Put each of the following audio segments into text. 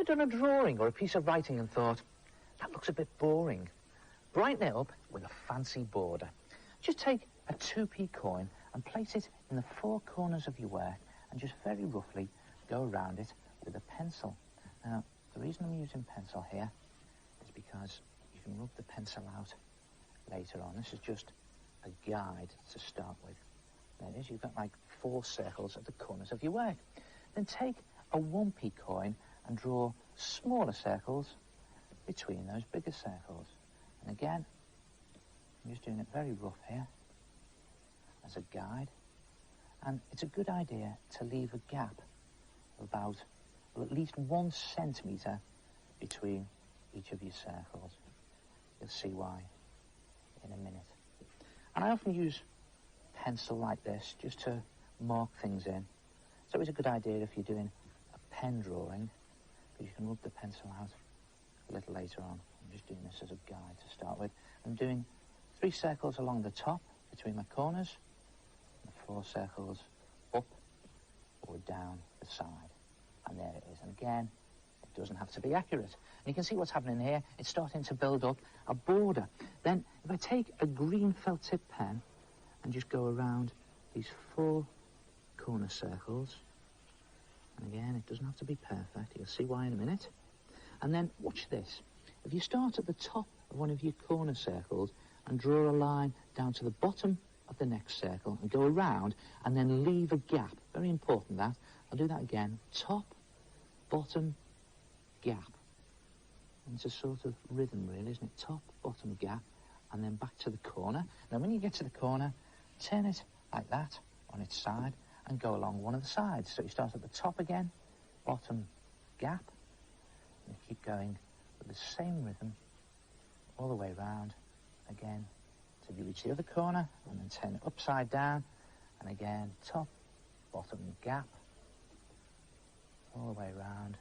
ever done a drawing or a piece of writing and thought, that looks a bit boring? Brighten it up with a fancy border. Just take a 2p coin and place it in the four corners of your work and just very roughly go around it with a pencil. Now, the reason I'm using pencil here is because you can rub the pencil out later on. This is just a guide to start with. There it is. You've got like 4 circles at the corners of your work. Then take a 1p coin and draw smaller circles between those bigger circles. And again, I'm just doing it very rough here as a guide. And it's a good idea to leave a gap of about, well, at least 1 centimetre between each of your circles. You'll see why in a minute. And I often use pencil like this just to mark things in. It's always a good idea if you're doing a pen drawing, because you can rub the pencil out a little later on. I'm just doing this as a guide to start with. I'm doing 3 circles along the top between my corners, and 4 circles up or down the side. And there it is. And again, it doesn't have to be accurate. And you can see what's happening here. It's starting to build up a border. Then if I take a green felt tip pen and just go around these 4 corner circles, and again, it doesn't have to be perfect. You'll see why in a minute. And then watch this. If you start at the top of one of your corner circles and draw a line down to the bottom of the next circle and go around and then leave a gap. Very important that. I'll do that again. Top, bottom, gap. And it's a sort of rhythm really, isn't it? Top, bottom, gap, and then back to the corner. Now when you get to the corner, turn it like that on its side and go along one of the sides. So you start at the top again, bottom, gap, and keep going with the same rhythm all the way round again till you reach the other corner, and then turn it upside down, and again, top, bottom, gap, all the way round.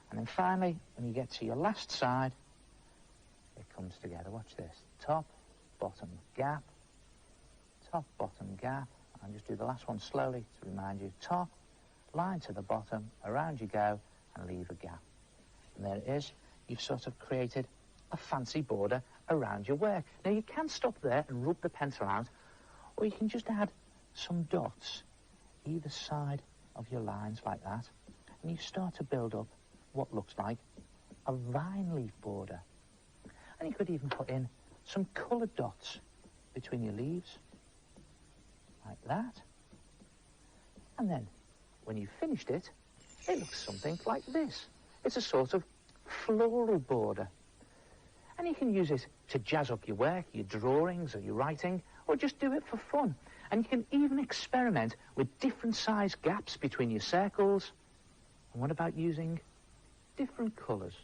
And then finally, when you get to your last side, it comes together. Watch this. Top, bottom, gap, top, bottom, gap. And just do the last one slowly to remind you. Top, line to the bottom, around you go, and leave a gap. And there it is. You've sort of created a fancy border around your work. Now, you can stop there and rub the pencil out, or you can just add some dots either side of your lines like that, and you start to build up what looks like a vine leaf border. And you could even put in some coloured dots between your leaves, like that. And then, when you've finished it, it looks something like this. It's a sort of floral border. And you can use it to jazz up your work, your drawings or your writing, or just do it for fun. And you can even experiment with different size gaps between your circles. And what about using different colours?